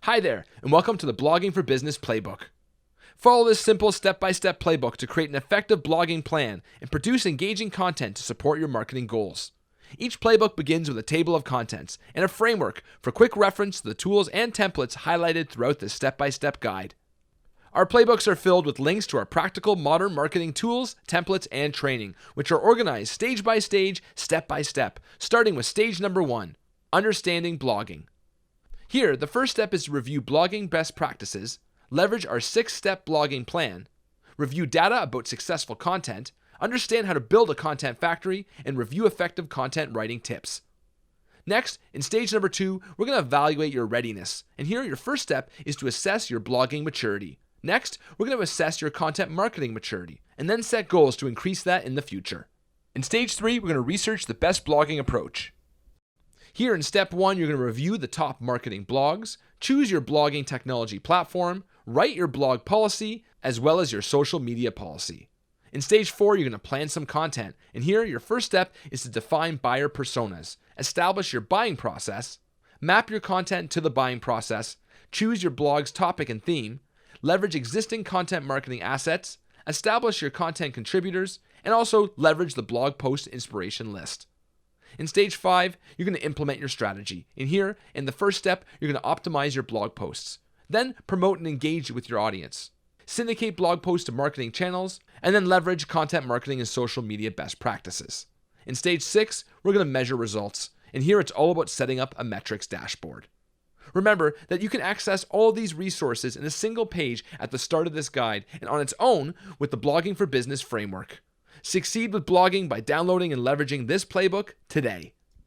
Hi there, and welcome to the Blogging for Business Playbook. Follow this simple step-by-step playbook to create an effective blogging plan and produce engaging content to support your marketing goals. Each playbook begins with a table of contents and a framework for quick reference to the tools and templates highlighted throughout this step-by-step guide. Our playbooks are filled with links to our practical modern marketing tools, templates, and training, which are organized stage by stage, step by step, starting with stage number 1, understanding blogging. Here, the first step is to review blogging best practices, leverage our 6-step blogging plan, review data about successful content, understand how to build a content factory, and review effective content writing tips. Next, in stage number 2, we're going to evaluate your readiness. And here, your first step is to assess your blogging maturity. Next, we're going to assess your content marketing maturity, and then set goals to increase that in the future. In stage 3, we're going to research the best blogging approach. Here in step 1, you're going to review the top marketing blogs, choose your blogging technology platform, write your blog policy, as well as your social media policy. In stage 4, you're going to plan some content, and here your first step is to define buyer personas, establish your buying process, map your content to the buying process, choose your blog's topic and theme, leverage existing content marketing assets, establish your content contributors, and also leverage the blog post inspiration list. In stage 5, you're going to implement your strategy. And here, in the first step, you're going to optimize your blog posts. Then promote and engage with your audience. Syndicate blog posts to marketing channels, and then leverage content marketing and social media best practices. In stage 6, we're going to measure results. And here it's all about setting up a metrics dashboard. Remember that you can access all of these resources in a single page at the start of this guide and on its own with the Blogging for Business framework. Succeed with blogging by downloading and leveraging this playbook today.